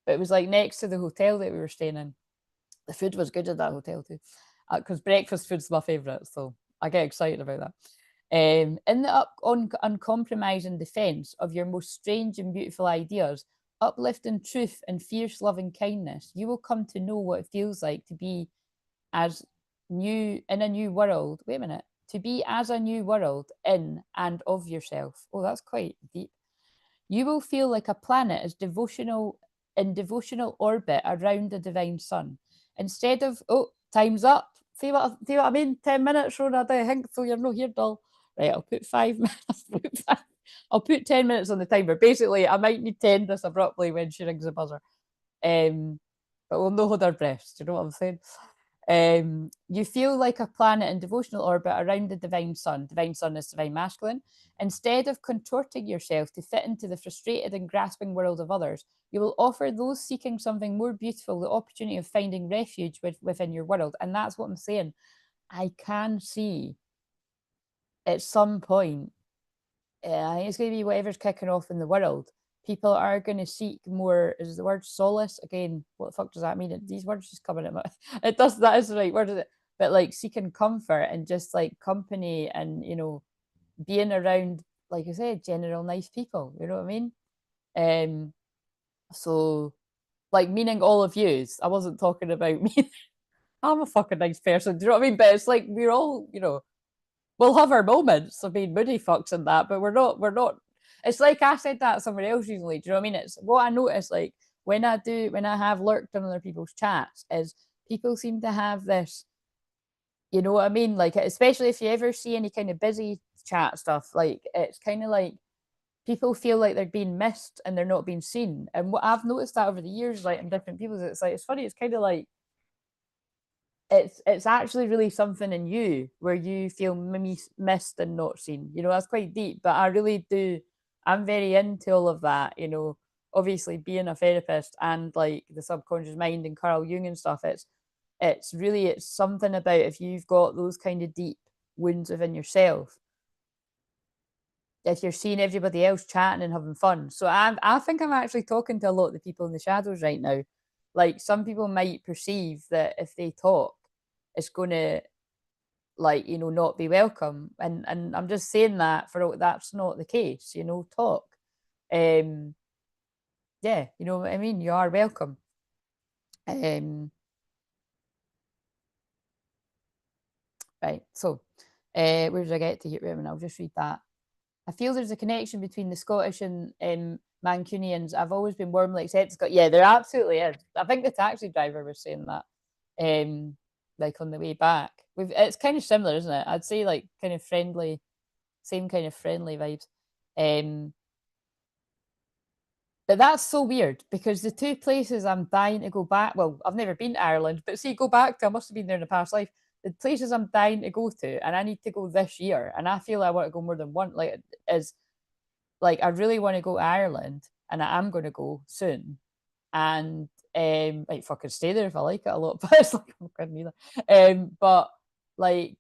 it was like next to the hotel that we were staying in. The food was good at that hotel too, because breakfast food's my favourite, so I get excited about that. In the uncompromising defence of your most strange and beautiful ideas, uplifting truth and fierce loving kindness, you will come to know what it feels like to be as new in a new world. Wait a minute. To be as a new world in and of yourself. Oh, that's quite deep. You will feel like a planet is devotional orbit around the divine sun. Instead of, oh, time's up. See what I mean? 10 minutes, Rona, I think so. You're not here, doll. Right, I'll put 5 minutes. I'll put 10 minutes on the timer. Basically, I might need to end this abruptly when she rings the buzzer. But we'll not hold our breaths. Do you know what I'm saying? You feel like a planet in devotional orbit around the divine sun. Divine sun is divine masculine. Instead of contorting yourself to fit into the frustrated and grasping world of others, you will offer those seeking something more beautiful the opportunity of finding refuge within your world. And that's what I'm saying. I can see at some point, I think it's going to be whatever's kicking off in the world. People are going to seek more. Is the word solace again? What the fuck does that mean? These words just coming at my. It does. That is the right word, is it? But like seeking comfort and just like company, and you know, being around, like I said, general nice people. You know what I mean? So like meaning all of yous. I wasn't talking about me. I'm a fucking nice person. Do you know what I mean? But it's like we're all, you know, we'll have our moments of being moody fucks and that, but we're not. It's like I said that somewhere else recently. Do you know what I mean? It's what I notice, like when I have lurked in other people's chats, is people seem to have this, you know what I mean? Like, especially if you ever see any kind of busy chat stuff, like it's kind of like people feel like they're being missed and they're not being seen. And what I've noticed that over the years, like in different people's, it's like it's funny. It's kind of like it's actually really something in you where you feel missed and not seen. You know, that's quite deep, but I really do. I'm very into all of that. You know, obviously being a therapist and like the subconscious mind and Carl Jung and stuff. It's something about if you've got those kind of deep wounds within yourself, if you're seeing everybody else chatting and having fun. So I think I'm actually talking to a lot of the people in the shadows right now. Like some people might perceive that if they talk, it's going to, like, you know, not be welcome, and I'm just saying that for that's not the case. You know, talk. um yeah, you know what I mean, you are welcome. um right, so where did I get to here? Wait a minute, I'll just read that. I feel there's a connection between the Scottish and Mancunians. I've always been warmly accepted. Yeah, there absolutely is. I think the taxi driver was saying that, like on the way back. It's kind of similar, isn't it? I'd say like kind of friendly, same kind of friendly vibes. But that's so weird because the two places I'm dying to go back. Well, I've never been to Ireland, but see, go back to. I must have been there in a past life. The places I'm dying to go to, and I need to go this year, and I feel I want to go more than one. Like, is like I really want to go to Ireland, and I am going to go soon, and like fucking stay there if I like it a lot. But it's like I'm couldn't either. But like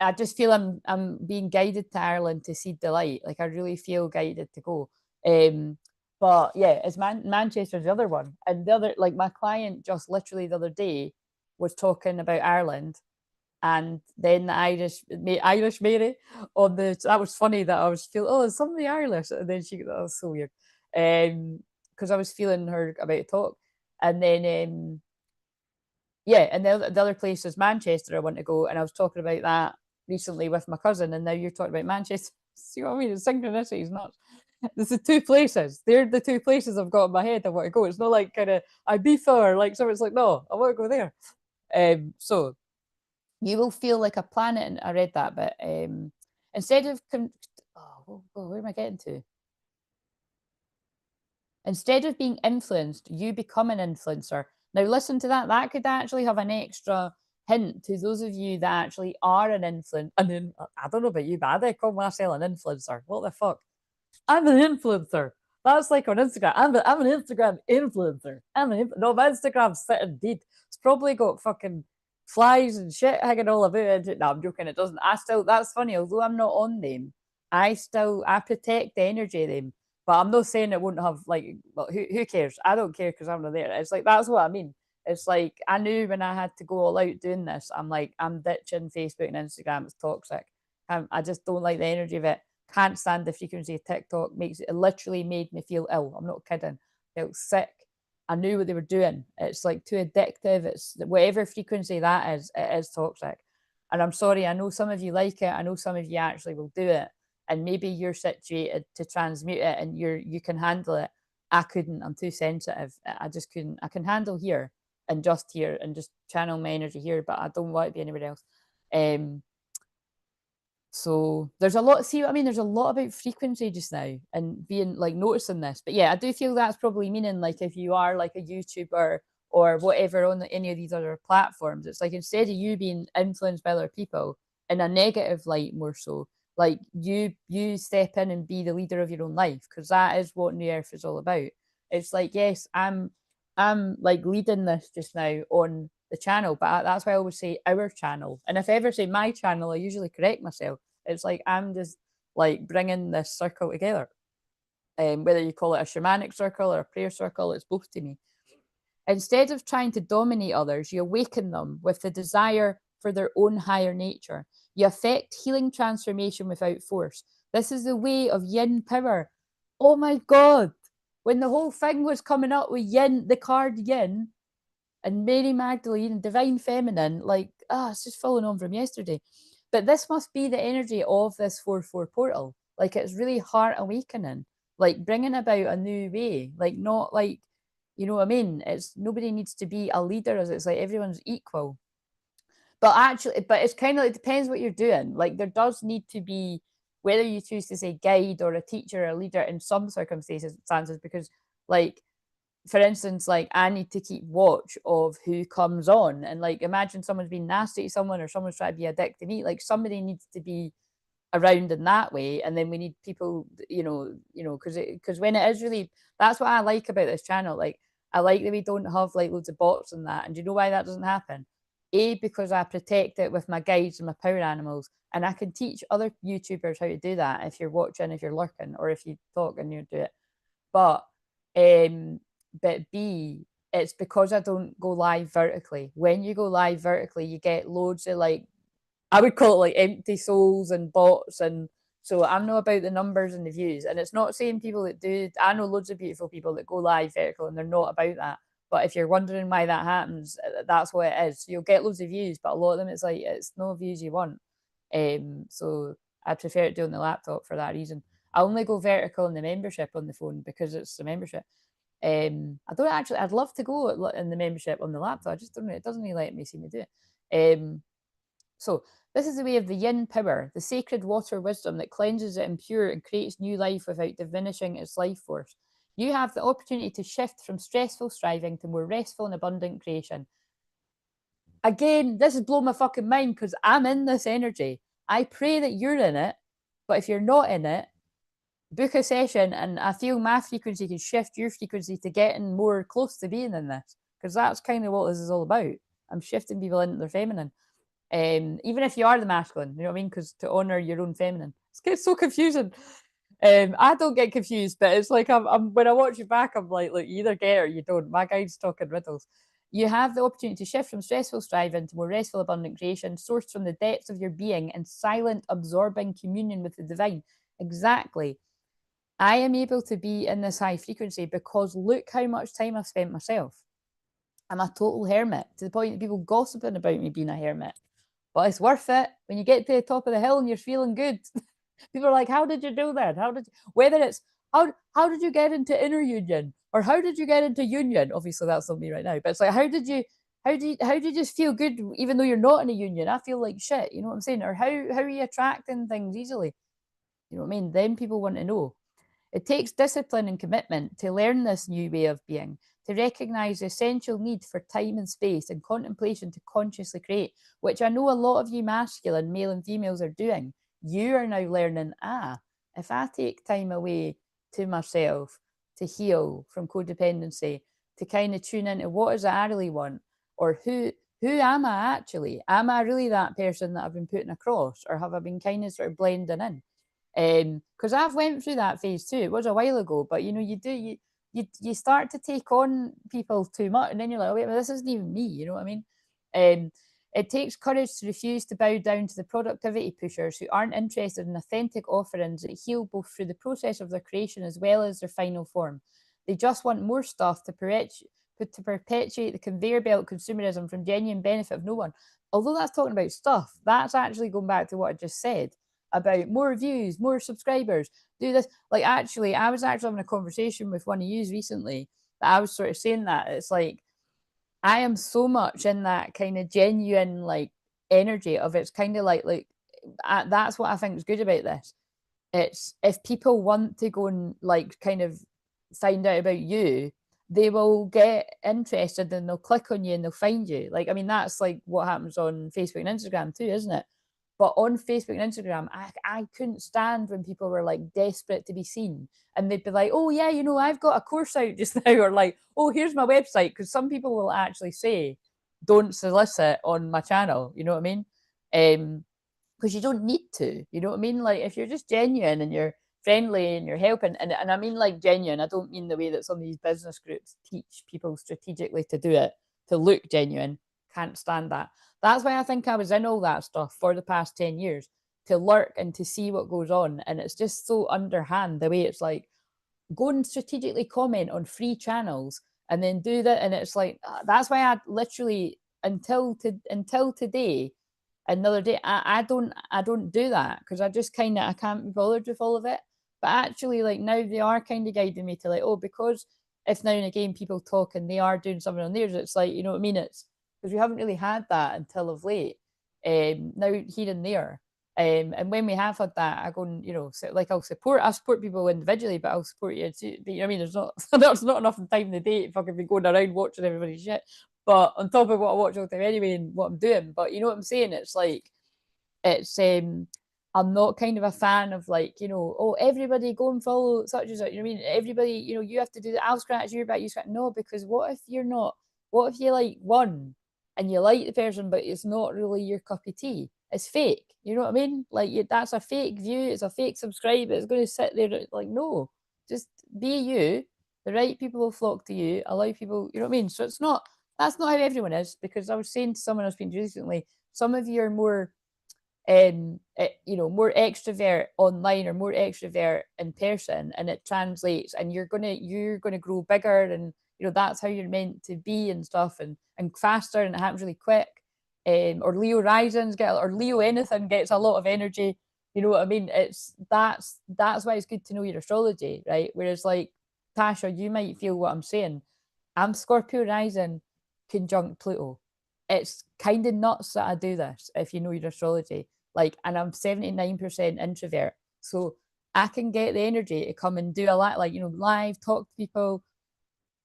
I just feel I'm being guided to Ireland to see delight. Like I really feel guided to go. But yeah, it's Manchester's the other one, and the other like my client just literally the other day was talking about Ireland, and then the Irish Mary on the that was funny that I was feeling somebody Irish, and then that was so weird, because I was feeling her about to talk, and then yeah, and the other place is Manchester I want to go, and I was talking about that recently with my cousin, and now you're talking about Manchester. See what I mean? It's synchronicity is nuts. There's the two places. They're the two places I've got in my head I want to go. It's not like kind of Ibiza or like so. It's like no, I want to go there. So you will feel like a planet. And I read that, but instead of where am I getting to? Instead of being influenced, you become an influencer. Now, listen to that. That could actually have an extra hint to those of you that actually are an influencer. And then I don't know about you, but I call myself an influencer. What the fuck? I'm an influencer. That's like on Instagram. I'm an Instagram influencer. No, my Instagram's sitting dead. It's probably got fucking flies and shit hanging all about it. No, I'm joking. It doesn't. That's funny. Although I'm not on them, I protect the energy of them. But I'm not saying it won't have like, well, who cares? I don't care because I'm not there. It's like, that's what I mean. It's like, I knew when I had to go all out doing this, I'm like, I'm ditching Facebook and Instagram. It's toxic. I just don't like the energy of it. Can't stand the frequency of TikTok. It literally made me feel ill. I'm not kidding. I felt sick. I knew what they were doing. It's like too addictive. It's whatever frequency that is, it is toxic. And I'm sorry, I know some of you like it. I know some of you actually will do it. And maybe you're situated to transmute it and you can handle it. I couldn't. I'm too sensitive. I just couldn't. I can handle here and just channel my energy here, but I don't want to be anywhere else. So there's a lot, see what I mean? There's a lot about frequency just now and being like noticing this. But yeah, I do feel that's probably meaning like if you are like a YouTuber or whatever on any of these other platforms, it's like instead of you being influenced by other people in a negative light more so, like you step in and be the leader of your own life, because that is what New Earth is all about. It's like, yes, I'm like leading this just now on the channel, but that's why I always say our channel. And if I ever say my channel, I usually correct myself. It's like I'm just like bringing this circle together. Whether you call it a shamanic circle or a prayer circle, it's both to me. Instead of trying to dominate others, you awaken them with the desire for their own higher nature. You affect healing transformation without force. This is the way of yin power. Oh my God. When the whole thing was coming up with yin, the card yin, and Mary Magdalene and Divine Feminine, like, it's just following on from yesterday. But this must be the energy of this 4-4 portal. Like, it's really heart awakening, like bringing about a new way, like not like, you know what I mean? It's nobody needs to be a leader, as it's like everyone's equal. But actually, but it's kind of like, it depends what you're doing. Like, there does need to be, whether you choose to say guide or a teacher or a leader in some circumstances, because like, for instance, like I need to keep watch of who comes on, and like imagine someone's being nasty to someone or someone's trying to be a dick to me. Like somebody needs to be around in that way, and then we need people, because when it is really, that's what I like about this channel. Like I like that we don't have like loads of bots and that. And do you know why that doesn't happen? Because I protect it with my guides and my power animals, and I can teach other YouTubers how to do that if you're watching, if you're lurking, or if you talk and you do it. But B, it's because I don't go live vertically. When you go live vertically, you get loads of like, I would call it like empty souls and bots. And so I'm not about the numbers and the views. And it's not saying people that do, I know loads of beautiful people that go live vertical and they're not about that. But if you're wondering why that happens, that's what it is. So you'll get loads of views, but a lot of them, it's like, it's no views you want. So I prefer to do on the laptop for that reason. I only go vertical in the membership on the phone because it's the membership. I don't actually, I'd love to go in the membership on the laptop. I just don't know, it doesn't really let me see me do it. So this is the way of the yin power, the sacred water wisdom that cleanses it and pure and creates new life without diminishing its life force. You have the opportunity to shift from stressful striving to more restful and abundant creation. Again, this is blowing my fucking mind because I'm in this energy. I pray that you're in it, but if you're not in it, book a session and I feel my frequency can shift your frequency to getting more close to being in this, because that's kind of what this is all about. I'm shifting people into their feminine. Even if you are the masculine, you know what I mean? Because to honor your own feminine, it gets so confusing. I don't get confused, but it's like I'm when I watch you back, I'm like, look, you either get it or you don't. My guide's talking riddles. You have the opportunity to shift from stressful striving to more restful, abundant creation, sourced from the depths of your being in silent, absorbing communion with the divine. Exactly. I am able to be in this high frequency because look how much time I've spent myself. I'm a total hermit to the point that people gossiping about me being a hermit. But it's worth it when you get to the top of the hill and you're feeling good. People are like, how did you do that? How did you, whether it's how did you get into inner union or how did you get into union? Obviously that's not me right now, but it's like how do you just feel good even though you're not in a union? I feel like shit, you know what I'm saying? Or how are you attracting things easily? You know what I mean? Then people want to know. It takes discipline and commitment to learn this new way of being, to recognize the essential need for time and space and contemplation to consciously create, which I know a lot of you masculine, male and females, are doing. You are now learning, if I take time away to myself to heal from codependency, to kind of tune into what is it I really want, or who am I actually? Am I really that person that I've been putting across, or have I been kind of sort of blending in? Because I've went through that phase too. It was a while ago, but you know, you start to take on people too much, and then you're like, oh, wait, well, this isn't even me. You know what I mean? It takes courage to refuse to bow down to the productivity pushers who aren't interested in authentic offerings that heal both through the process of their creation as well as their final form. They just want more stuff to perpetuate the conveyor belt consumerism from genuine benefit of no one. Although that's talking about stuff, that's actually going back to what I just said about more views, more subscribers, do this. Like, actually, I was actually having a conversation with one of you recently that I was sort of saying that it's like, I am so much in that kind of genuine, like, energy of it's kind of like, that's what I think is good about this. It's if people want to go and, like, kind of find out about you, they will get interested and they'll click on you and they'll find you. Like, I mean, that's like what happens on Facebook and Instagram too, isn't it? But on Facebook and Instagram, I couldn't stand when people were like desperate to be seen. And they'd be like, oh, yeah, you know, I've got a course out just now. Or like, oh, here's my website. Because some people will actually say, don't solicit on my channel. You know what I mean? Because you don't need to. You know what I mean? Like, if you're just genuine and you're friendly and you're helping, and I mean like genuine, I don't mean the way that some of these business groups teach people strategically to do it, to look genuine. Can't stand that. That's why I think I was in all that stuff for the past 10 years, to lurk and to see what goes on. And it's just so underhand the way it's like, go and strategically comment on free channels and then do that. And it's like, that's why I literally, until today, another day, I don't do that because I just kind of, I can't be bothered with all of it. But actually, like, now they are kind of guiding me to like, oh, because if now and again people talk and they are doing something on theirs, it's like, you know what I mean? It's because we haven't really had that until of late. Now here and there. And when we have had that, I go and, you know, so, like, I support people individually, but I'll support you too. But, you know what I mean? There's not enough time in the day to fucking be going around watching everybody's shit. But on top of what I watch all the time anyway and what I'm doing. But you know what I'm saying? It's like, it's I'm not kind of a fan of like, you know, oh, everybody go and follow such and such. You know what I mean? Everybody, you know, you have to do that. I'll scratch your back, you scratch. No, because what if you're not? What if you like one and you like the person, but it's not really your cup of tea? It's fake. You know what I mean? Like, that's a fake view. It's a fake subscribe. It's going to sit there like, no, just be you. The right people will flock to you. Allow people, you know what I mean? So that's not how everyone is, because I was saying to someone I was speaking to recently, some of you are more you know, more extrovert online or more extrovert in person, and it translates, and you're gonna grow bigger, and you know that's how you're meant to be and stuff, and faster, and it happens really quick. Or Leo risings or Leo anything gets a lot of energy. You know what I mean? That's why it's good to know your astrology, right? Whereas like Tasha, you might feel what I'm saying. I'm Scorpio rising conjunct Pluto. It's kind of nuts that I do this if you know your astrology. Like, and I'm 79% introvert. So I can get the energy to come and do a lot, like, you know, live, talk to people,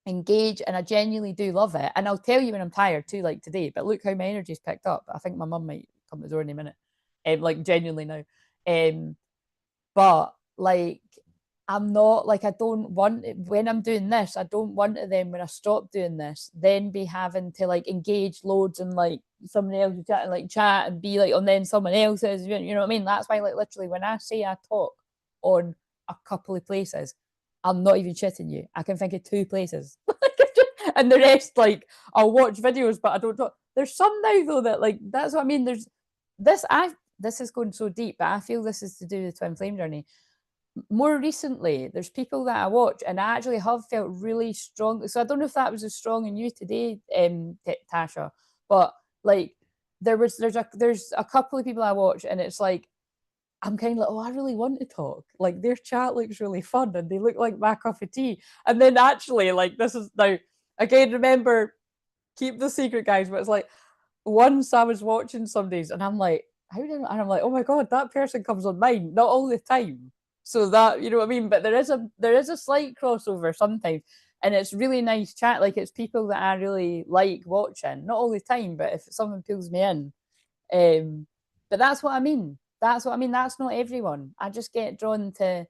engage, and I genuinely do love it. And I'll tell you when I'm tired too, like today. But look how my energy's picked up. I think my mum might come to the door in a minute. Like genuinely now. But like I'm not like I don't want when I'm doing this, I don't want to then when I stop doing this, then be having to like engage loads and like somebody else chat and chat and be like on then someone else's, you know what I mean? That's why like literally when I say I talk on a couple of places, I'm not even shitting you. I can think of 2 places. And the rest, like I'll watch videos, but I don't talk. There's some now though that like that's what I mean. There's this is going so deep, but I feel this is to do with Twinflame journey. More recently, there's people that I watch and I actually have felt really strong. So I don't know if that was as strong in you today, Tasha, but like there's a couple of people I watch and it's like I'm kind of like, oh, I really want to talk. Like their chat looks really fun and they look like my cup of tea. And then actually, like this is now again, remember, keep the secret, guys. But it's like once I was watching somebody's and I'm like, how did and I'm like, oh my god, that person comes on mine, not all the time. So that you know what I mean. But there is a slight crossover sometimes, and it's really nice chat. Like it's people that I really like watching, not all the time, but if someone pulls me in, but that's what I mean. That's what I mean. That's not everyone. I just get drawn to,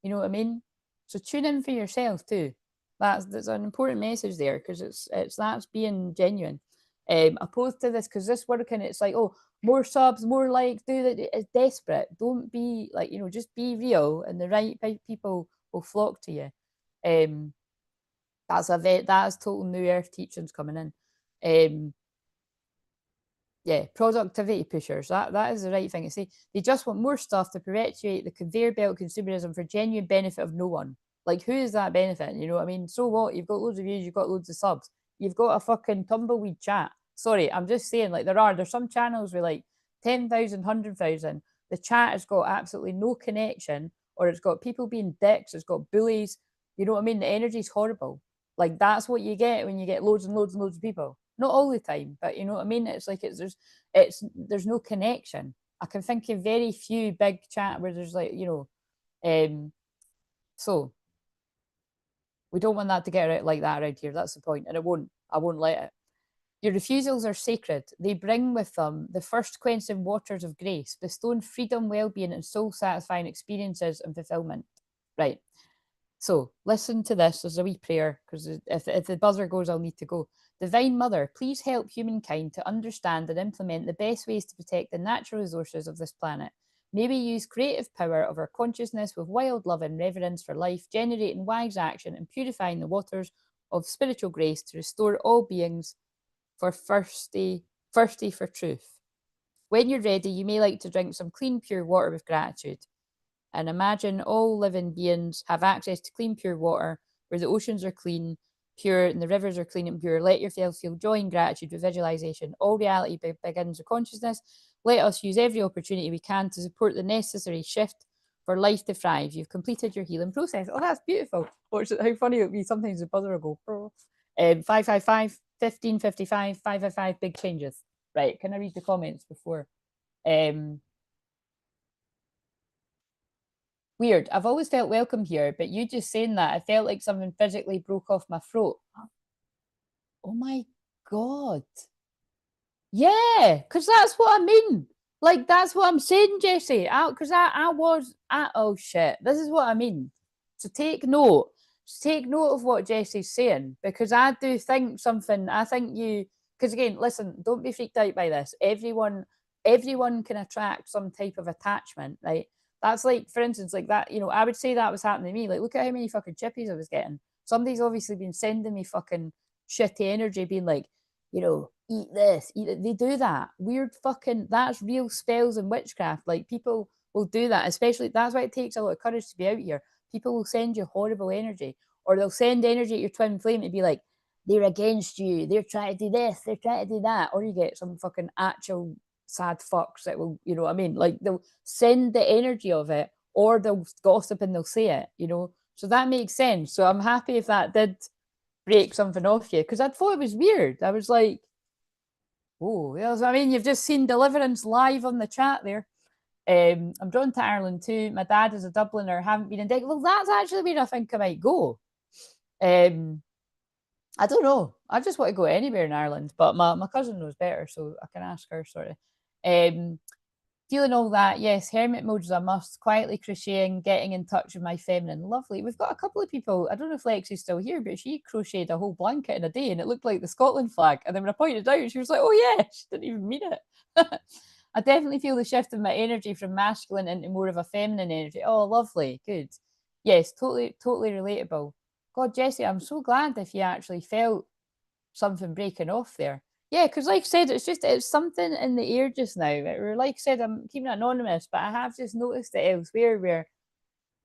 you know what I mean. So tune in for yourself too. That's an important message there because it's that's being genuine. Opposed to this because this working, it's like oh more subs, more likes, do that. It's desperate. Don't be like you know just be real, and the right people will flock to you. That's total new earth teachings coming in. Yeah, productivity pushers. That is the right thing to say. They just want more stuff to perpetuate the conveyor belt consumerism for genuine benefit of no one. Like, who is that benefiting? You know what I mean? So what? You've got loads of views, you've got loads of subs, you've got a fucking tumbleweed chat. Sorry, I'm just saying, like, there's some channels with like 10,000, 100,000. The chat has got absolutely no connection, or it's got people being dicks, it's got bullies. You know what I mean? The energy's horrible. Like, that's what you get when you get loads and loads and loads of people. Not all the time, but you know what I mean? It's like there's no connection. I can think of very few big chat where there's like, you know, so we don't want that to get out like that around here. That's the point. And I won't let it. Your refusals are sacred. They bring with them the first quenching waters of grace, bestowing freedom, well-being, and soul-satisfying experiences and fulfillment. Right. So listen to this as a wee prayer, because if the buzzer goes, I'll need to go. Divine Mother, please help humankind to understand and implement the best ways to protect the natural resources of this planet. May we use creative power of our consciousness with wild love and reverence for life, generating wise action and purifying the waters of spiritual grace to restore all beings for thirsty for truth. When you're ready, you may like to drink some clean, pure water with gratitude. And imagine all living beings have access to clean, pure water, where the oceans are clean, pure, and the rivers are clean and pure. Let yourself feel joy and gratitude with visualization. All reality begins with consciousness. Let us use every opportunity we can to support the necessary shift for life to thrive. You've completed your healing process. Oh, that's beautiful. Watch it, how funny it would be. Sometimes the buzzer will go. 555, 1555, 555, big changes. Right, can I read the comments before? Weird. I've always felt welcome here, but you just saying that, I felt like something physically broke off my throat. Oh my God. Yeah, because that's what I mean. Like, that's what I'm saying, Jessie. Because I was at, oh shit, this is what I mean. So take note. Take note of what Jessie's saying, because I do think something, I think you, because again, listen, don't be freaked out by this. Everyone can attract some type of attachment, right? That's like, for instance, like that, you know, I would say that was happening to me. Like, look at how many fucking chippies I was getting. Somebody's obviously been sending me fucking shitty energy, being like, you know, eat this, eat it. They do that. Weird fucking, that's real spells and witchcraft. Like, people will do that, especially, that's why it takes a lot of courage to be out here. People will send you horrible energy, or they'll send energy at your twin flame to be like, they're against you, they're trying to do this, they're trying to do that, or you get some fucking actual sad fucks that will, you know what I mean? Like they'll send the energy of it, or they'll gossip and they'll say it, you know? So that makes sense. So I'm happy if that did break something off you, because I thought it was weird. I was like, oh, yes, I mean, you've just seen Deliverance live on the chat there. I'm drawn to Ireland too. My dad is a Dubliner, haven't been in Dick. Well, that's actually where I think I might go. I don't know. I just want to go anywhere in Ireland, but my cousin knows better, so I can ask her, sort of. Feeling all that, yes, hermit mode is a must. Quietly crocheting, getting in touch with my feminine. Lovely. We've got a couple of people. I don't know if Lexi's still here, but she crocheted a whole blanket in a day and it looked like the Scotland flag. And then when I pointed it out, she was like, oh, yeah, she didn't even mean it. I definitely feel the shift in my energy from masculine into more of a feminine energy. Oh, lovely. Good. Yes, totally relatable. God, Jessie, I'm so glad if you actually felt something breaking off there. Yeah, because like I said, it's something in the air just now. Or like I said, I'm keeping it anonymous, but I have just noticed it elsewhere where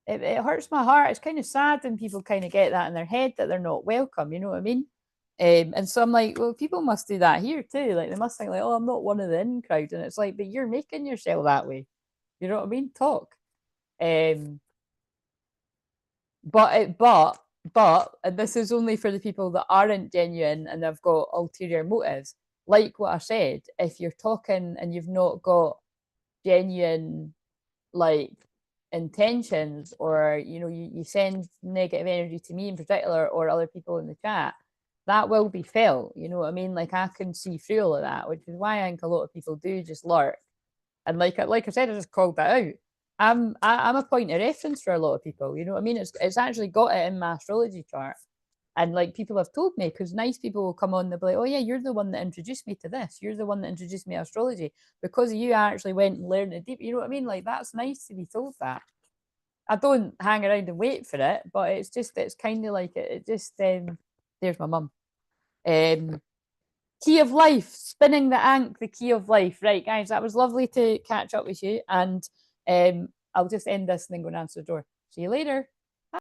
it hurts my heart. It's kind of sad when people kind of get that in their head that they're not welcome, you know what I mean? And so I'm like, well, people must do that here too. Like they must think like, oh, I'm not one of the in crowd. And it's like, but you're making yourself that way. You know what I mean? Talk. But and this is only for the people that aren't genuine and they've got ulterior motives. Like what I said, if you're talking and you've not got genuine like intentions, or you know, you send negative energy to me in particular or other people in the chat, that will be felt. You know what I mean? Like I can see through all of that, which is why I think a lot of people do just lurk. And like I said, I just called that out. I'm a point of reference for a lot of people. You know what I mean? It's actually got it in my astrology chart. And like people have told me, because nice people will come on, they'll be like, oh yeah, you're the one that introduced me to this. You're the one that introduced me to astrology. Because you actually went and learned it deep. You know what I mean? Like that's nice to be told that. I don't hang around and wait for it, but it's kind of like it just there's my mum. Key of life, spinning the ankh, the key of life. Right, guys, that was lovely to catch up with you. And I'll just end this and then go and answer the door. See you later.